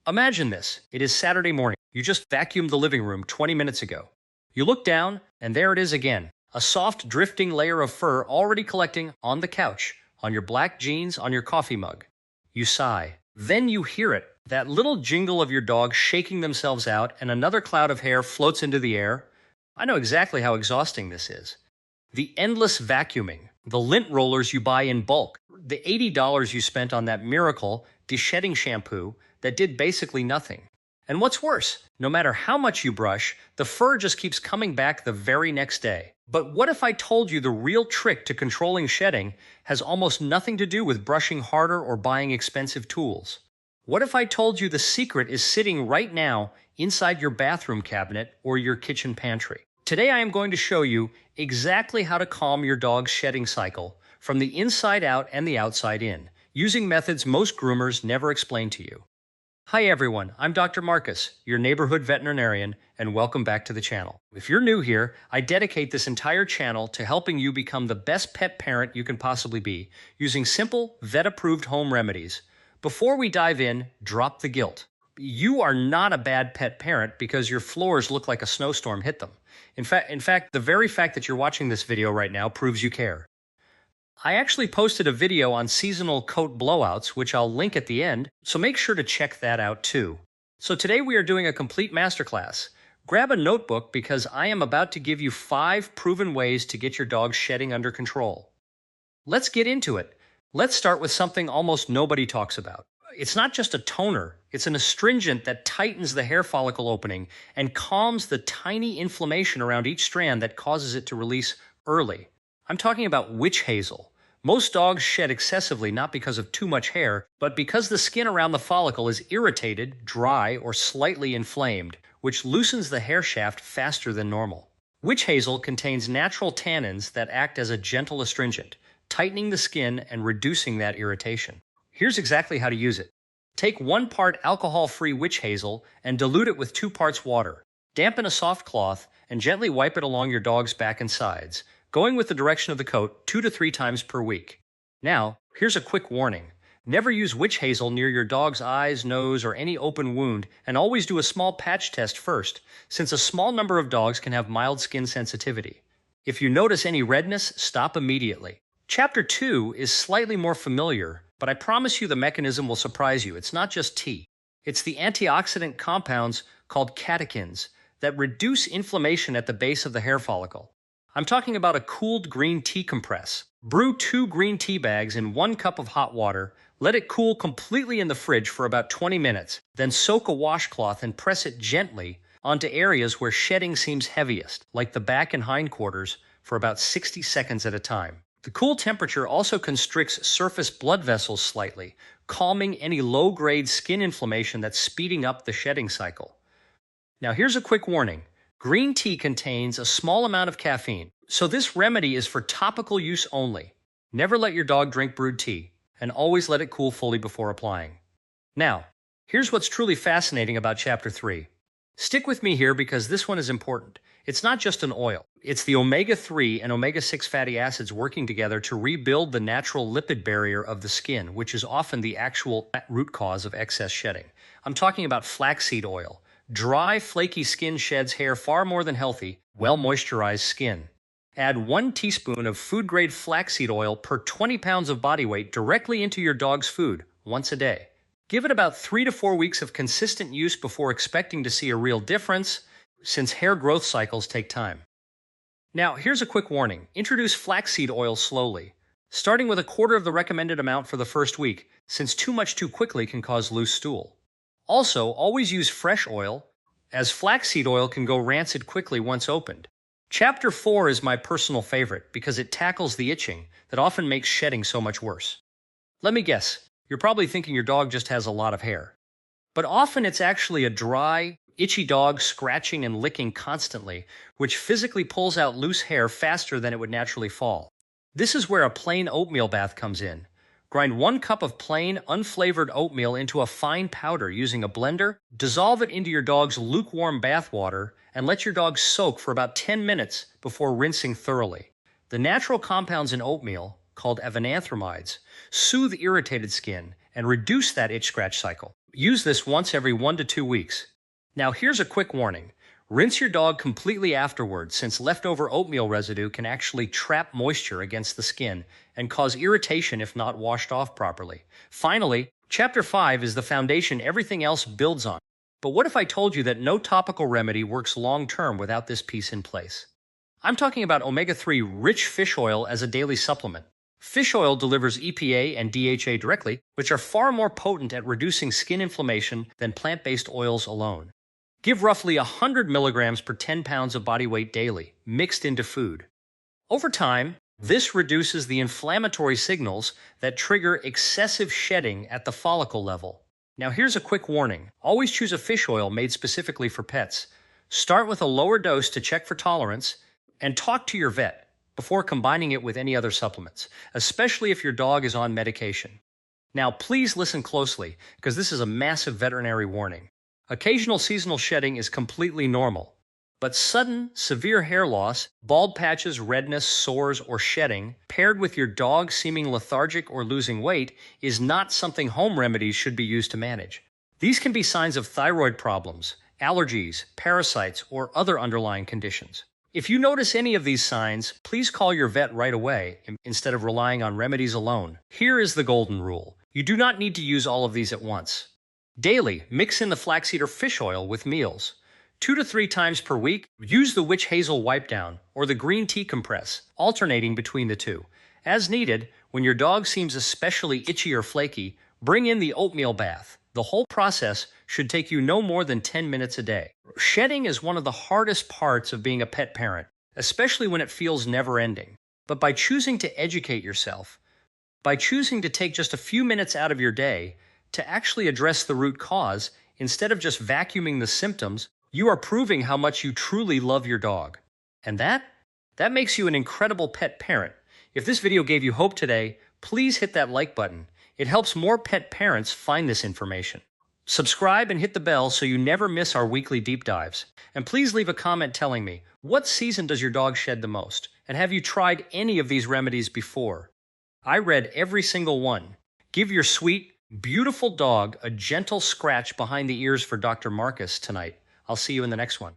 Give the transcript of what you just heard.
Imagine this. It is Saturday morning. You just vacuumed the living room 20 minutes ago. You look down, and there it is again. A soft, drifting layer of fur already collecting on the couch, on your black jeans, on your coffee mug. You sigh. Then you hear it. That little jingle of your dog shaking themselves out, and another cloud of hair floats into the air. I know exactly how exhausting this is. The endless vacuuming, the lint rollers you buy in bulk, the $80 you spent on that miracle de-shedding shampoo that did basically nothing. And what's worse, no matter how much you brush, the fur just keeps coming back the very next day. But what if I told you the real trick to controlling shedding has almost nothing to do with brushing harder or buying expensive tools? What if I told you the secret is sitting right now inside your bathroom cabinet or your kitchen pantry? Today I am going to show you exactly how to calm your dog's shedding cycle from the inside out and the outside in, using methods most groomers never explain to you. Hi everyone, I'm Dr. Marcus, your neighborhood veterinarian, and welcome back to the channel. If you're new here, I dedicate this entire channel to helping you become the best pet parent you can possibly be, using simple, vet-approved home remedies. Before we dive in, drop the guilt. You are not a bad pet parent because your floors look like a snowstorm hit them. In fact, the very fact that you're watching this video right now proves you care. I actually posted a video on seasonal coat blowouts, which I'll link at the end, so make sure to check that out too. So today we are doing a complete masterclass. Grab a notebook because I am about to give you 5 proven ways to get your dog's shedding under control. Let's get into it. Let's start with something almost nobody talks about. It's not just a toner, it's an astringent that tightens the hair follicle opening and calms the tiny inflammation around each strand that causes it to release early. I'm talking about witch hazel. Most dogs shed excessively not because of too much hair, but because the skin around the follicle is irritated, dry, or slightly inflamed, which loosens the hair shaft faster than normal. Witch hazel contains natural tannins that act as a gentle astringent, tightening the skin and reducing that irritation. Here's exactly how to use it. Take 1 part alcohol-free witch hazel and dilute it with 2 parts water. Dampen a soft cloth and gently wipe it along your dog's back and sides, going with the direction of the coat 2 to 3 times per week. Now, here's a quick warning. Never use witch hazel near your dog's eyes, nose, or any open wound, and always do a small patch test first, since a small number of dogs can have mild skin sensitivity. If you notice any redness, stop immediately. Chapter 2 is slightly more familiar, but I promise you the mechanism will surprise you. It's not just tea. It's the antioxidant compounds called catechins that reduce inflammation at the base of the hair follicle. I'm talking about a cooled green tea compress. Brew 2 green tea bags in 1 cup of hot water, let it cool completely in the fridge for about 20 minutes, then soak a washcloth and press it gently onto areas where shedding seems heaviest, like the back and hindquarters, for about 60 seconds at a time. The cool temperature also constricts surface blood vessels slightly, calming any low-grade skin inflammation that's speeding up the shedding cycle. Now here's a quick warning. Green tea contains a small amount of caffeine, so this remedy is for topical use only. Never let your dog drink brewed tea, and always let it cool fully before applying. Now, here's what's truly fascinating about Chapter 3. Stick with me here because this one is important. It's not just an oil. It's the omega-3 and omega-6 fatty acids working together to rebuild the natural lipid barrier of the skin, which is often the actual root cause of excess shedding. I'm talking about flaxseed oil. Dry, flaky skin sheds hair far more than healthy, well-moisturized skin. Add 1 teaspoon of food-grade flaxseed oil per 20 pounds of body weight directly into your dog's food once a day. Give it about 3 to 4 weeks of consistent use before expecting to see a real difference, since hair growth cycles take time. Now, here's a quick warning. Introduce flaxseed oil slowly, starting with 1/4 of the recommended amount for the first week, since too much too quickly can cause loose stool. Also, always use fresh oil, as flaxseed oil can go rancid quickly once opened. Chapter 4 is my personal favorite because it tackles the itching that often makes shedding so much worse. Let me guess, you're probably thinking your dog just has a lot of hair. But often it's actually a dry, itchy dog scratching and licking constantly, which physically pulls out loose hair faster than it would naturally fall. This is where a plain oatmeal bath comes in. Grind 1 cup of plain, unflavored oatmeal into a fine powder using a blender, dissolve it into your dog's lukewarm bath water, and let your dog soak for about 10 minutes before rinsing thoroughly. The natural compounds in oatmeal, called evananthramides, soothe irritated skin and reduce that itch-scratch cycle. Use this once every 1 to 2 weeks. Now here's a quick warning. Rinse your dog completely afterwards, since leftover oatmeal residue can actually trap moisture against the skin and cause irritation if not washed off properly. Finally, Chapter 5 is the foundation everything else builds on. But what if I told you that no topical remedy works long-term without this piece in place? I'm talking about omega-3 rich fish oil as a daily supplement. Fish oil delivers EPA and DHA directly, which are far more potent at reducing skin inflammation than plant-based oils alone. Give roughly 100 milligrams per 10 pounds of body weight daily, mixed into food. Over time, this reduces the inflammatory signals that trigger excessive shedding at the follicle level. Now here's a quick warning. Always choose a fish oil made specifically for pets. Start with a lower dose to check for tolerance, and talk to your vet before combining it with any other supplements, especially if your dog is on medication. Now please listen closely, because this is a massive veterinary warning. Occasional seasonal shedding is completely normal, but sudden, severe hair loss, bald patches, redness, sores, or shedding, paired with your dog seeming lethargic or losing weight, is not something home remedies should be used to manage. These can be signs of thyroid problems, allergies, parasites, or other underlying conditions. If you notice any of these signs, please call your vet right away instead of relying on remedies alone. Here is the golden rule. You do not need to use all of these at once. Daily, mix in the flaxseed or fish oil with meals. 2 to 3 times per week, use the witch hazel wipe down or the green tea compress, alternating between the two. As needed, when your dog seems especially itchy or flaky, bring in the oatmeal bath. The whole process should take you no more than 10 minutes a day. Shedding is one of the hardest parts of being a pet parent, especially when it feels never-ending. But by choosing to educate yourself, by choosing to take just a few minutes out of your day to actually address the root cause, instead of just vacuuming the symptoms, you are proving how much you truly love your dog. And that makes you an incredible pet parent. If this video gave you hope today, please hit that like button. It helps more pet parents find this information. Subscribe and hit the bell so you never miss our weekly deep dives. And please leave a comment telling me, what season does your dog shed the most? And have you tried any of these remedies before? I read every single one. Give your sweet, beautiful dog a gentle scratch behind the ears for Dr. Marcus tonight. I'll see you in the next one.